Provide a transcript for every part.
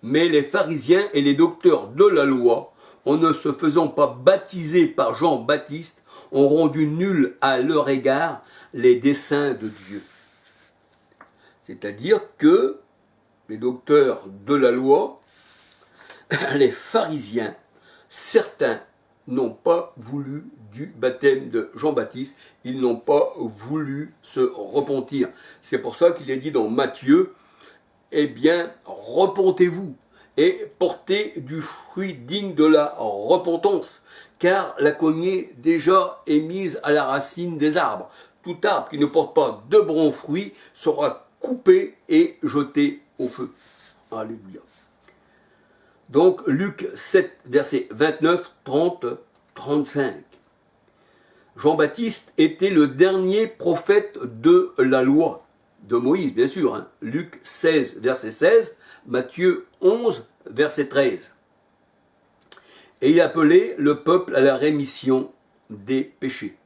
Mais les pharisiens et les docteurs de la loi, en ne se faisant pas baptiser par Jean-Baptiste, ont rendu nuls à leur égard les desseins de Dieu. C'est-à-dire que les docteurs de la loi, les pharisiens, certains n'ont pas voulu du baptême de Jean-Baptiste, ils n'ont pas voulu se repentir. C'est pour ça qu'il est dit dans Matthieu, eh bien, repentez-vous et portez du fruit digne de la repentance, car la cognée déjà est mise à la racine des arbres. Tout arbre qui ne porte pas de bons fruits sera coupé et jeté au feu. Alléluia. Donc, Luc 7, versets 29, 30, 35. Jean-Baptiste était le dernier prophète de la loi, de Moïse, bien sûr. Hein. Luc 16, verset 16, Matthieu 11, verset 13. Et il appelait le peuple à la rémission des péchés.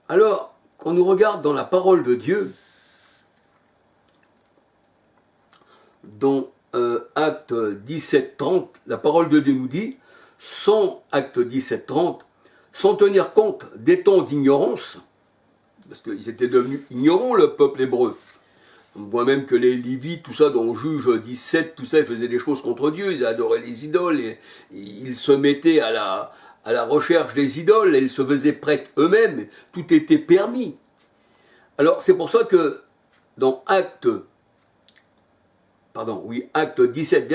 Alors, quand on nous regarde dans la parole de Dieu, dans Acte 17-30, la parole de Dieu nous dit, sans Acte 17-30, sans tenir compte des temps d'ignorance, parce qu'ils étaient devenus ignorants, le peuple hébreu. On voit même que les Lévites, tout ça, dans Juge 17, tout ça, ils faisaient des choses contre Dieu, ils adoraient les idoles, et ils se mettaient à la recherche des idoles, et ils se faisaient prêtres eux-mêmes, tout était permis. Alors, c'est pour ça que dans Acte 17,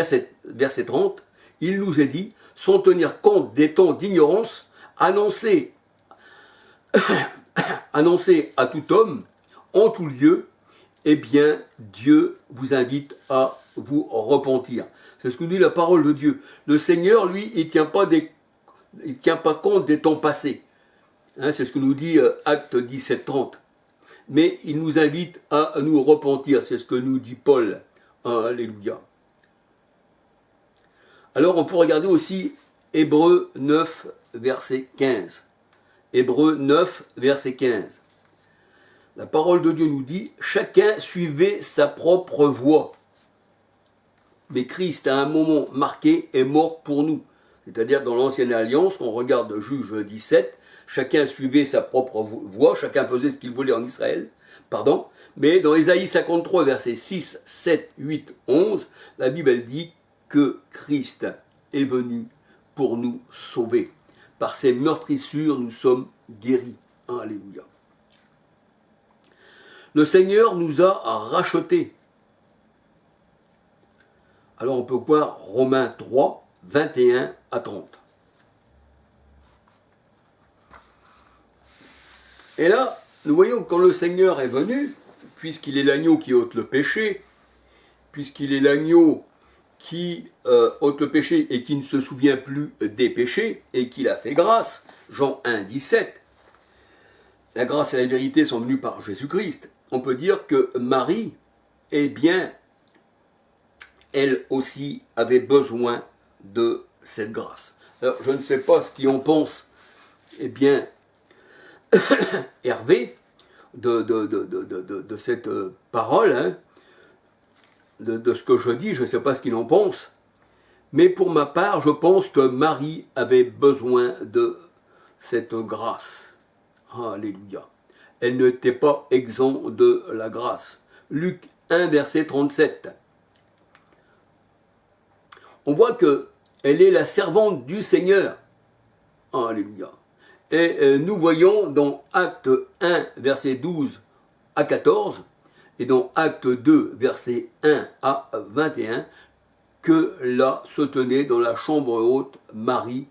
verset 30, il nous est dit, sans tenir compte des temps d'ignorance, annoncer à tout homme, en tout lieu, eh bien, Dieu vous invite à vous repentir. C'est ce que nous dit la parole de Dieu. Le Seigneur, lui, il ne tient pas compte des temps passés. Hein, c'est ce que nous dit Acte 17, 30. Mais il nous invite à nous repentir. C'est ce que nous dit Paul. Alléluia. Alors, on peut regarder aussi Hébreux 9, verset 15. Hébreux 9, verset 15. La parole de Dieu nous dit, chacun suivait sa propre voie. Mais Christ, à un moment marqué, est mort pour nous. C'est-à-dire, dans l'Ancienne Alliance, on regarde Juge 17, chacun suivait sa propre voie, chacun faisait ce qu'il voulait en Israël, mais dans Ésaïe 53, versets 6, 7, 8, 11, la Bible elle dit que Christ est venu pour nous sauver. Par ses meurtrissures, nous sommes guéris. Alléluia. Le Seigneur nous a rachetés. Alors on peut voir Romains 3, 21 à 30. Et là, nous voyons que quand le Seigneur est venu, puisqu'il est l'agneau qui ôte le péché, puisqu'il est l'agneau qui ôte le péché et qui ne se souvient plus des péchés, et qu'il a fait grâce, Jean 1, 17, la grâce et la vérité sont venues par Jésus-Christ. On peut dire que Marie, eh bien, elle aussi avait besoin de cette grâce. Alors, je ne sais pas ce qu'on pense, eh bien, Hervé, de cette parole, hein, de ce que je dis, je ne sais pas ce qu'il en pense, mais pour ma part, je pense que Marie avait besoin de cette grâce. Alléluia. Elle n'était pas exempte de la grâce. Luc 1, verset 37. On voit qu'elle est la servante du Seigneur. Alléluia. Et nous voyons dans Acte 1, verset 12 à 14, et dans Acte 2, verset 1 à 21, que là se tenait dans la chambre haute Marie,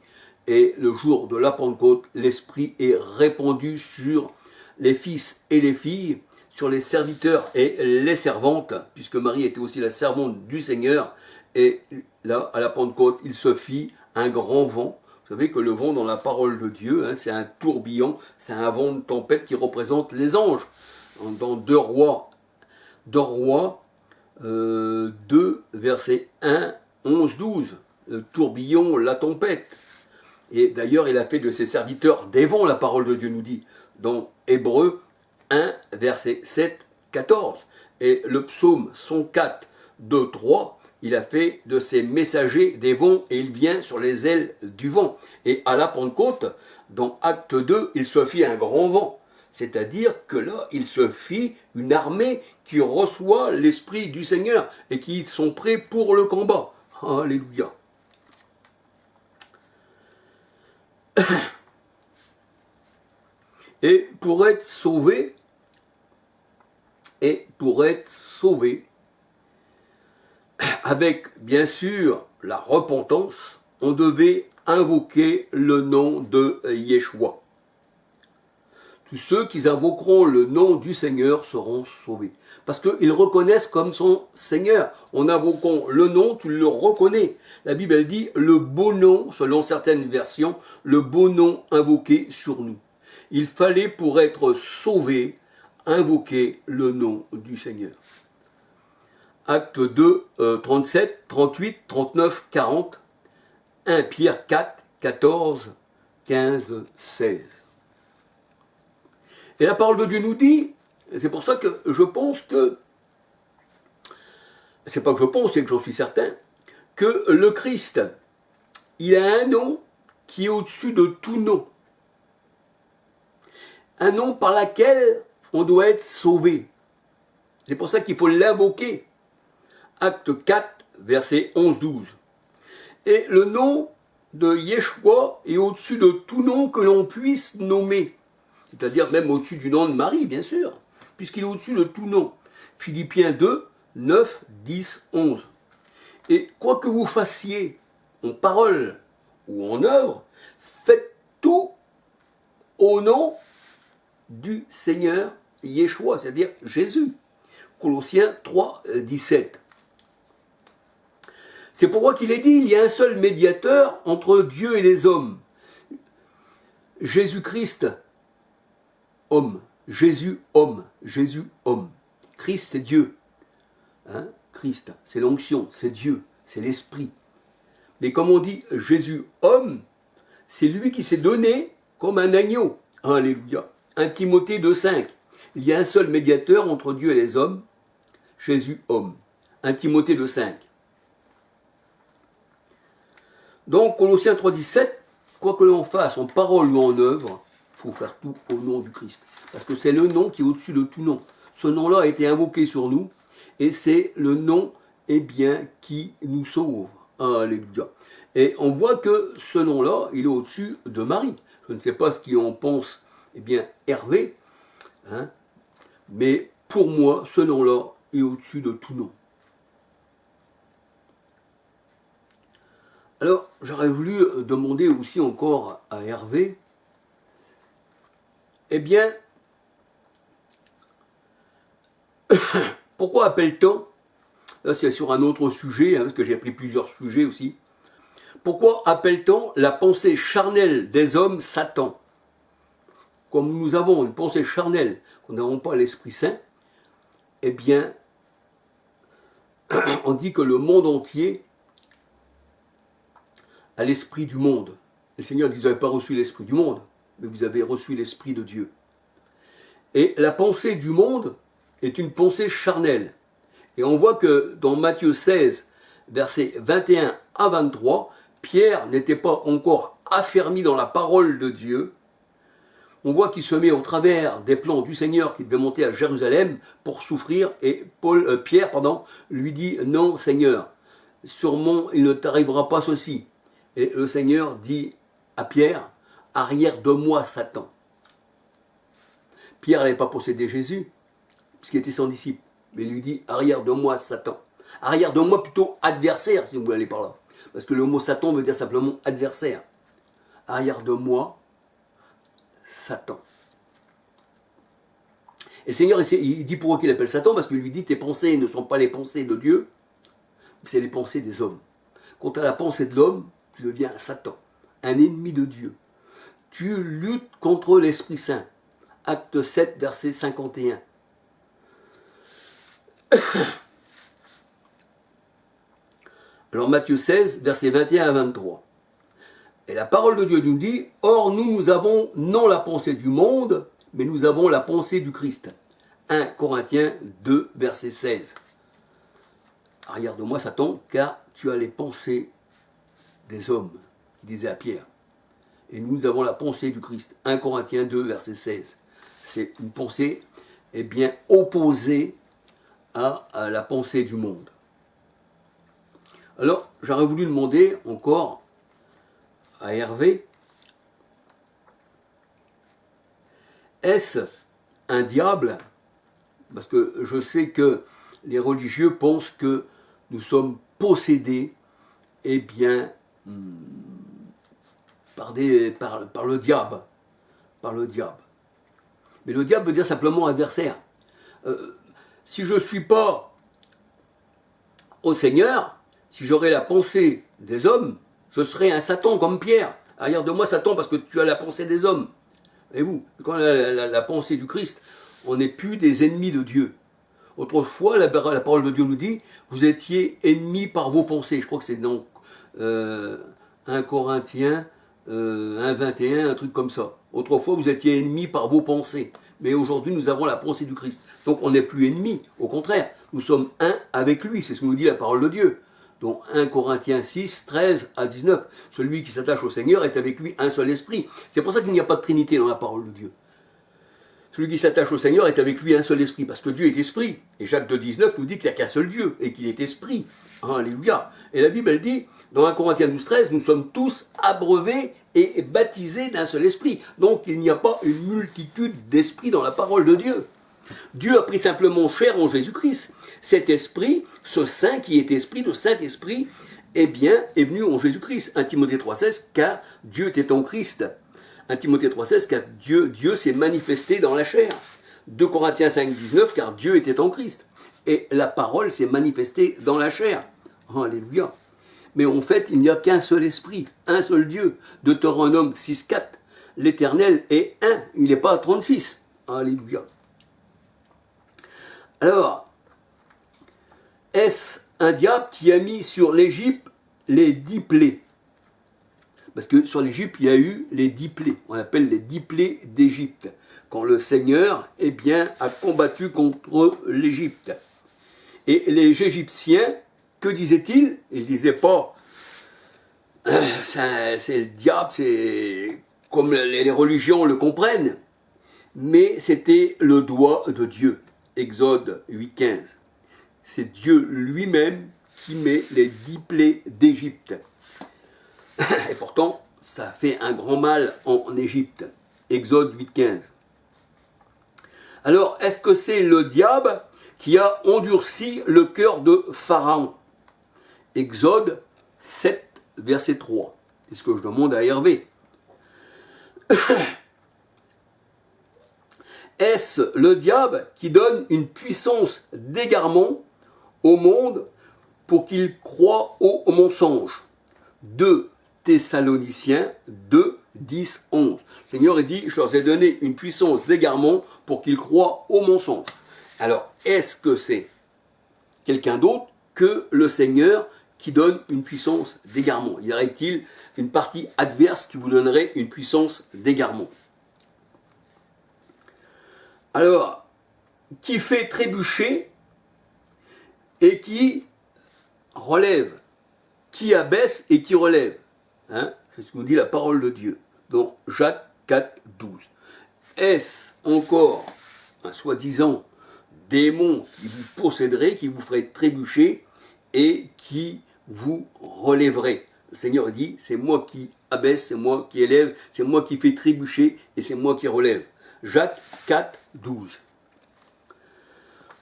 et le jour de la Pentecôte, l'Esprit est répandu sur les fils et les filles, sur les serviteurs et les servantes, puisque Marie était aussi la servante du Seigneur, et là, à la Pentecôte, il se fit un grand vent. Vous savez que le vent dans la parole de Dieu, hein, c'est un tourbillon, c'est un vent de tempête qui représente les anges. Dans 2 Rois 2, verset 1, 11, 12, le tourbillon, la tempête. Et d'ailleurs, il a fait de ses serviteurs des vents, la parole de Dieu nous dit. dans Hébreux 1, verset 7, 14. Et le psaume 104, 2, 3, il a fait de ses messagers des vents et il vient sur les ailes du vent. Et à la Pentecôte, dans Acte 2, il se fit un grand vent. C'est-à-dire que là, il se fit une armée qui reçoit l'Esprit du Seigneur et qui sont prêts pour le combat. Alléluia. Et pour être sauvé, avec bien sûr la repentance, on devait invoquer le nom de Yeshua. Tous ceux qui invoqueront le nom du Seigneur seront sauvés. Parce qu'ils reconnaissent comme son Seigneur. En invoquant le nom, tu le reconnais. La Bible, elle dit le beau nom, selon certaines versions, le beau nom invoqué sur nous. Il fallait, pour être sauvé, invoquer le nom du Seigneur. Acte 2, 37, 38, 39, 40, 1 Pierre 4, 14, 15, 16. Et la parole de Dieu nous dit, c'est pour ça que je pense que, c'est pas que je pense, c'est que j'en suis certain, que le Christ, il a un nom qui est au-dessus de tout nom. Un nom par lequel on doit être sauvé. C'est pour ça qu'il faut l'invoquer. Acte 4, verset 11-12. Et le nom de Yeshua est au-dessus de tout nom que l'on puisse nommer. C'est-à-dire même au-dessus du nom de Marie, bien sûr, puisqu'il est au-dessus de tout nom. Philippiens 2, 9, 10, 11. Et quoi que vous fassiez en parole ou en œuvre, faites tout au nom du Seigneur Yeshua, c'est-à-dire Jésus. Colossiens 3, 17. C'est pourquoi qu'il est dit, il y a un seul médiateur entre Dieu et les hommes. Jésus-Christ, homme. Jésus, homme. Jésus, homme. Christ, c'est Dieu. Christ, c'est l'onction, c'est Dieu, c'est l'Esprit. Mais comme on dit Jésus, homme, c'est lui qui s'est donné comme un agneau. Alléluia. 1 Timothée 2, 5. Il y a un seul médiateur entre Dieu et les hommes, Jésus, homme. 1 Timothée 2, 5. Donc, Colossiens 3, 17, quoi que l'on fasse en parole ou en œuvre, il faut faire tout au nom du Christ. Parce que c'est le nom qui est au-dessus de tout nom. Ce nom-là a été invoqué sur nous, et c'est le nom, qui nous sauve. Alléluia. Et on voit que ce nom-là, il est au-dessus de Marie. Je ne sais pas ce qu'en pense, Hervé, mais pour moi, ce nom-là est au-dessus de tout nom. Alors, j'aurais voulu demander aussi encore à Hervé, pourquoi appelle-t-on, là c'est sur un autre sujet, parce que j'ai pris plusieurs sujets aussi, pourquoi appelle-t-on la pensée charnelle des hommes Satan? Comme nous avons une pensée charnelle, qu'on n'avons pas l'Esprit Saint, on dit que le monde entier a l'esprit du monde. Le Seigneur dit, vous n'avez pas reçu l'esprit du monde, mais vous avez reçu l'esprit de Dieu. Et la pensée du monde est une pensée charnelle. Et on voit que dans Matthieu 16, versets 21 à 23, Pierre n'était pas encore affermi dans la parole de Dieu. On voit qu'il se met au travers des plans du Seigneur qui devait monter à Jérusalem pour souffrir. Et Pierre lui dit, non Seigneur, sûrement il ne t'arrivera pas ceci. Et le Seigneur dit à Pierre, arrière de moi Satan. Pierre n'avait pas possédé Jésus, puisqu'il était son disciple. Mais il lui dit, arrière de moi Satan. Arrière de moi plutôt adversaire, si vous voulez aller par là. Parce que le mot Satan veut dire simplement adversaire. Arrière de moi Satan. Et le Seigneur, il dit pourquoi qu'il appelle Satan, parce qu'il lui dit, tes pensées ne sont pas les pensées de Dieu, mais c'est les pensées des hommes. Quant à la pensée de l'homme, tu deviens un Satan, un ennemi de Dieu. Tu luttes contre l'Esprit Saint. Acte 7, verset 51. Alors Matthieu 16, verset 21 à 23. Et la parole de Dieu nous dit, or nous avons non la pensée du monde, mais nous avons la pensée du Christ. 1 Corinthiens 2, verset 16. Arrière de moi, Satan, car tu as les pensées des hommes, il disait à Pierre. Et nous avons la pensée du Christ. 1 Corinthiens 2, verset 16. C'est une pensée bien opposée à la pensée du monde. Alors, j'aurais voulu demander encore à Hervé, est-ce un diable? Parce que je sais que les religieux pensent que nous sommes possédés, par le diable. Par le diable. Mais le diable veut dire simplement adversaire. Si je ne suis pas au Seigneur, si j'aurais la pensée des hommes, je serais un Satan comme Pierre. Arrière de moi, Satan, parce que tu as la pensée des hommes. Et vous, quand on a la pensée du Christ, on n'est plus des ennemis de Dieu. Autrefois, la parole de Dieu nous dit, vous étiez ennemis par vos pensées. Je crois que c'est dans 1 Corinthiens 1, 21, un truc comme ça. Autrefois, vous étiez ennemis par vos pensées. Mais aujourd'hui, nous avons la pensée du Christ. Donc, on n'est plus ennemis. Au contraire, nous sommes un avec lui. C'est ce que nous dit la parole de Dieu. Donc 1 Corinthiens 6, 13 à 19. Celui qui s'attache au Seigneur est avec lui un seul esprit. C'est pour ça qu'il n'y a pas de Trinité dans la parole de Dieu. Celui qui s'attache au Seigneur est avec lui un seul esprit, parce que Dieu est esprit. Et Jacques 2, 19 nous dit qu'il n'y a qu'un seul Dieu, et qu'il est esprit. Alléluia. Et la Bible, elle dit, dans 1 Corinthiens 12, 13, nous sommes tous abreuvés et baptisés d'un seul esprit. Donc il n'y a pas une multitude d'esprits dans la parole de Dieu. Dieu a pris simplement chair en Jésus-Christ. Cet esprit, ce Saint qui est esprit, le Saint-Esprit, est venu en Jésus-Christ. 1 Timothée 3,16, car Dieu était en Christ. 1 Timothée 3,16, car Dieu s'est manifesté dans la chair. 2 Corinthiens 5, 19, car Dieu était en Christ. Et la parole s'est manifestée dans la chair. Alléluia. Mais en fait, il n'y a qu'un seul esprit, un seul Dieu. Deutéronome 6, 4, l'Éternel est un, il n'est pas 36. Alléluia. Alors, est-ce un diable qui a mis sur l'Égypte les 10 plaies? Parce que sur l'Égypte, il y a eu les 10 plaies. On appelle les 10 plaies d'Égypte. Quand le Seigneur, a combattu contre l'Égypte. Et les Égyptiens, que disaient-ils? Ils ne disaient pas, c'est le diable, c'est comme les religions le comprennent. Mais c'était le doigt de Dieu. Exode 8, 15. C'est Dieu lui-même qui met les 10 plaies d'Égypte. Et pourtant, ça fait un grand mal en Égypte. Exode 8, 15. Alors, est-ce que c'est le diable qui a endurci le cœur de Pharaon? Exode 7, verset 3. C'est ce que je demande à Hervé. Est-ce le diable qui donne une puissance d'égarement au monde pour qu'il croie au mensonge? 2 Thessaloniciens 2, 10, 11. Le Seigneur a dit, je leur ai donné une puissance d'égarement pour qu'ils croient au mensonge. Alors, est-ce que c'est quelqu'un d'autre que le Seigneur qui donne une puissance d'égarement? Y aurait-il une partie adverse qui vous donnerait une puissance d'égarement? Alors, qui fait trébucher et qui relève, qui abaisse et qui relève. C'est ce que nous dit la parole de Dieu dans Jacques 4, 12. Est-ce encore un soi-disant démon qui vous posséderait, qui vous ferait trébucher et qui vous relèverait? Le Seigneur dit, c'est moi qui abaisse, c'est moi qui élève, c'est moi qui fais trébucher et c'est moi qui relève. Jacques 4, 12.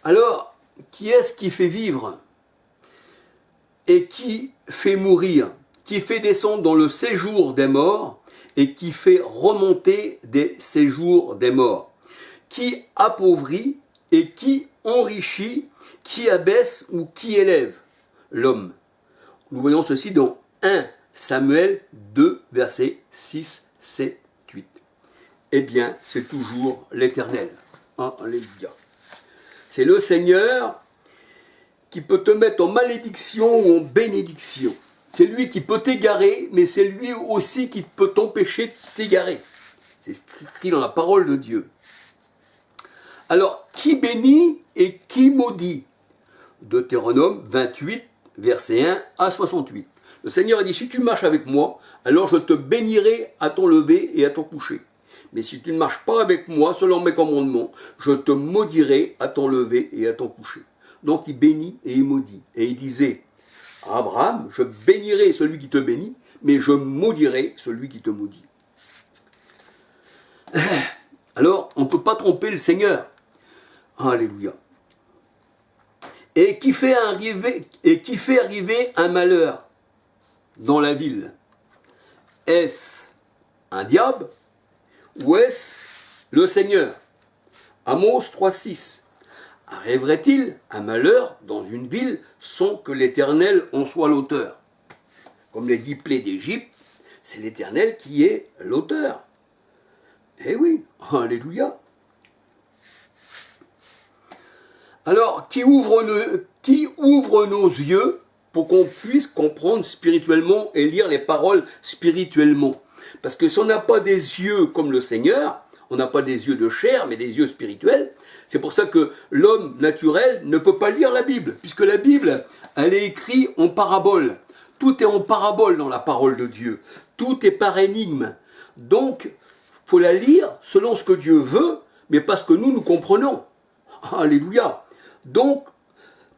Alors, qui est-ce qui fait vivre et qui fait mourir, qui fait descendre dans le séjour des morts et qui fait remonter des séjours des morts, qui appauvrit et qui enrichit, qui abaisse ou qui élève l'homme? Nous voyons ceci dans 1 Samuel 2, versets 6, 7, 8. Eh bien, c'est toujours l'Éternel. Alléluia. C'est le Seigneur qui peut te mettre en malédiction ou en bénédiction. C'est lui qui peut t'égarer, mais c'est lui aussi qui peut t'empêcher de t'égarer. C'est écrit dans la parole de Dieu. Alors, qui bénit et qui maudit? Deutéronome 28, versets 1 à 68. Le Seigneur a dit, si tu marches avec moi, alors je te bénirai à ton lever et à ton coucher. Mais si tu ne marches pas avec moi, selon mes commandements, je te maudirai à ton lever et à ton coucher. Donc il bénit et il maudit. Et il disait à Abraham, je bénirai celui qui te bénit, mais je maudirai celui qui te maudit. Alors, on ne peut pas tromper le Seigneur. Alléluia. Et qui fait arriver un malheur dans la ville? Est-ce un diable ou est-ce le Seigneur? Amos 3,6. Arriverait-il un malheur dans une ville sans que l'Éternel en soit l'auteur? Comme les 10 plaies d'Égypte, c'est l'Éternel qui est l'auteur. Eh oui, alléluia. Alors, qui ouvre nos yeux pour qu'on puisse comprendre spirituellement et lire les paroles spirituellement? Parce que si on n'a pas des yeux comme le Seigneur, on n'a pas des yeux de chair, mais des yeux spirituels, c'est pour ça que l'homme naturel ne peut pas lire la Bible, puisque la Bible, elle est écrite en parabole. Tout est en parabole dans la parole de Dieu. Tout est par énigme. Donc, il faut la lire selon ce que Dieu veut, mais pas ce que nous comprenons. Alléluia. Donc,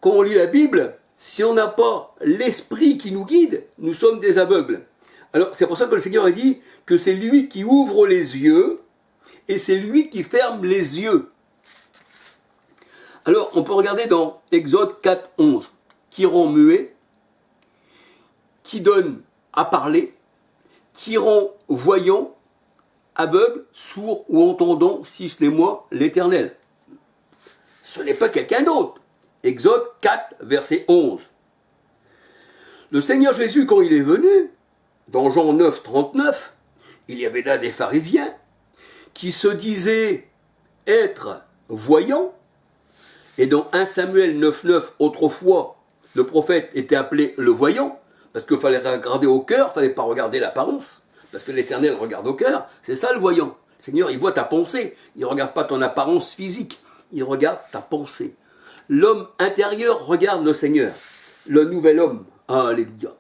quand on lit la Bible, si on n'a pas l'esprit qui nous guide, nous sommes des aveugles. Alors, c'est pour ça que le Seigneur a dit que c'est lui qui ouvre les yeux et c'est lui qui ferme les yeux. Alors, on peut regarder dans Exode 4, 11, qui rend muet, qui donne à parler, qui rend voyant, aveugle, sourd ou entendant, si ce n'est moi, l'Éternel. Ce n'est pas quelqu'un d'autre. Exode 4, verset 11. Le Seigneur Jésus, quand il est venu, dans Jean 9, 39, il y avait là des pharisiens qui se disaient être voyants. Et dans 1 Samuel 9, 9, autrefois, le prophète était appelé le voyant, parce qu'il fallait regarder au cœur, il ne fallait pas regarder l'apparence, parce que l'Éternel regarde au cœur, c'est ça le voyant. Le Seigneur, il voit ta pensée, il ne regarde pas ton apparence physique, il regarde ta pensée. L'homme intérieur regarde le Seigneur, le nouvel homme. Alléluia.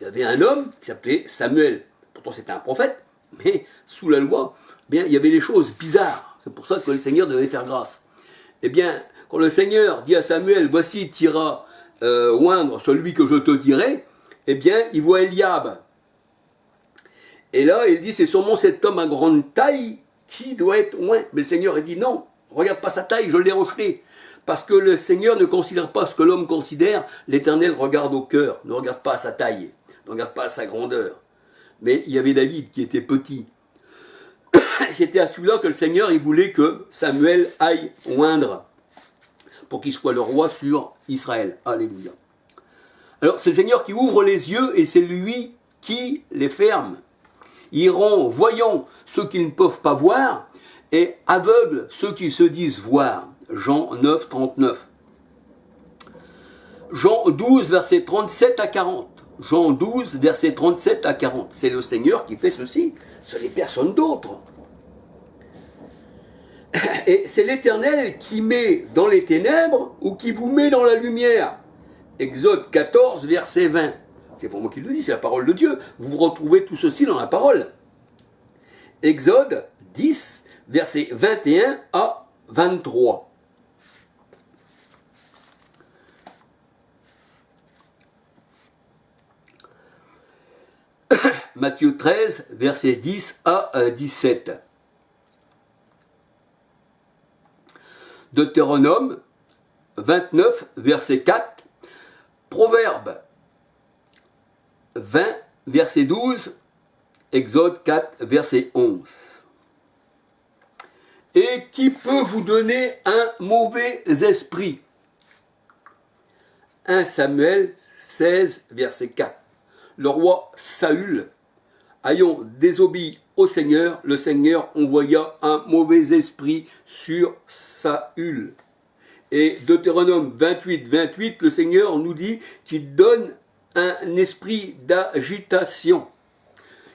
Il y avait un homme qui s'appelait Samuel. Pourtant, c'était un prophète, mais sous la loi, bien, il y avait des choses bizarres. C'est pour ça que le Seigneur devait faire grâce. Eh bien, quand le Seigneur dit à Samuel, voici, tu iras oindre celui que je te dirai, eh bien, il voit Eliab. Et là, il dit, c'est sûrement cet homme à grande taille qui doit être oint. Mais le Seigneur, il dit, non, regarde pas sa taille, je l'ai rejeté. Parce que le Seigneur ne considère pas ce que l'homme considère, l'Éternel regarde au cœur, ne regarde pas à sa taille, ne regarde pas à sa grandeur. Mais il y avait David qui était petit. C'était à celui-là que le Seigneur il voulait que Samuel aille oindre pour qu'il soit le roi sur Israël. Alléluia. Alors c'est le Seigneur qui ouvre les yeux et c'est lui qui les ferme. Il rend voyants ceux qui ne peuvent pas voir et aveugles ceux qui se disent voir. Jean 9, 39. Jean 12, versets 37 à 40. Jean 12, versets 37 à 40. C'est le Seigneur qui fait ceci, ce n'est personne d'autre. Et c'est l'Éternel qui met dans les ténèbres ou qui vous met dans la lumière. Exode 14, verset 20. C'est pas moi qui le dis, c'est la parole de Dieu. Vous retrouvez tout ceci dans la parole. Exode 10, verset 21 à 23. Matthieu 13, versets 10 à 17. Deutéronome 29, verset 4. Proverbe 20, verset 12. Exode 4, verset 11. Et qui peut vous donner un mauvais esprit? 1 Samuel 16, verset 4. Le roi Saül, ayant désobéi au Seigneur, le Seigneur envoya un mauvais esprit sur Saül. Et Deutéronome 28, 28, le Seigneur nous dit qu'il donne un esprit d'agitation.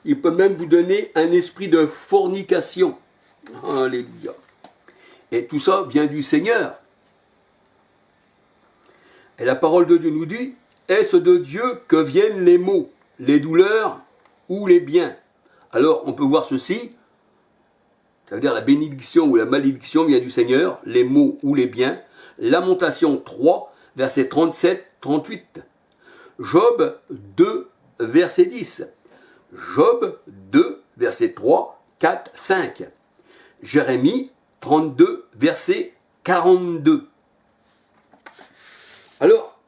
Il peut même vous donner un esprit de fornication. Alléluia. Et tout ça vient du Seigneur. Et la parole de Dieu nous dit, est-ce de Dieu que viennent les maux, les douleurs ou les biens? Alors on peut voir ceci, ça veut dire la bénédiction ou la malédiction vient du Seigneur, les maux ou les biens. Lamentation 3, verset 37-38. Job 2, verset 10. Job 2, verset 3, 4, 5. Jérémie 32, verset 42. Alors,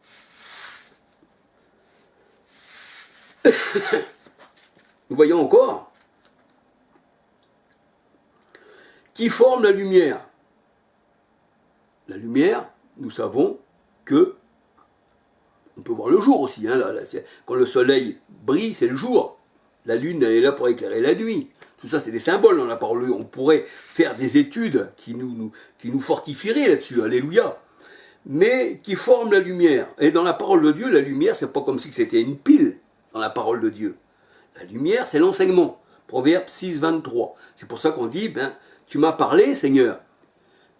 nous voyons encore qui forme la lumière. La lumière, nous savons que on peut voir le jour aussi. Hein, quand le soleil brille, c'est le jour. La lune, elle est là pour éclairer la nuit. Tout ça, c'est des symboles dans la parole. On pourrait faire des études qui nous fortifieraient là-dessus. Alléluia. Mais qui forment la lumière. Et dans la parole de Dieu, la lumière, c'est pas comme si c'était une pile dans la parole de Dieu. La lumière, c'est l'enseignement. Proverbe 6, 23. C'est pour ça qu'on dit, tu m'as parlé, Seigneur.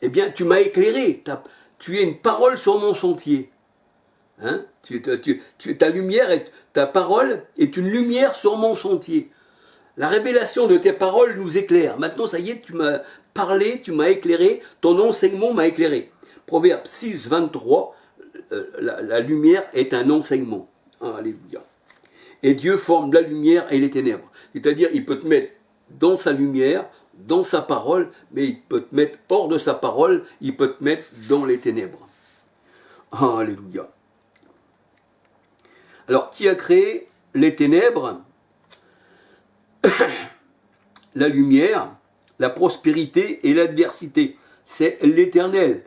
Eh bien, tu m'as éclairé. Tu es une parole sur mon sentier. Hein? Ta lumière, ta parole est une lumière sur mon sentier. La révélation de tes paroles nous éclaire. Maintenant, ça y est, tu m'as parlé, tu m'as éclairé, ton enseignement m'a éclairé. Proverbe 6, 23, la lumière est un enseignement. Alléluia. Et Dieu forme la lumière et les ténèbres. C'est-à-dire, il peut te mettre dans sa lumière, dans sa parole, mais il peut te mettre hors de sa parole, il peut te mettre dans les ténèbres. Alléluia. Alors, qui a créé les ténèbres? La lumière, la prospérité et l'adversité. C'est l'Éternel.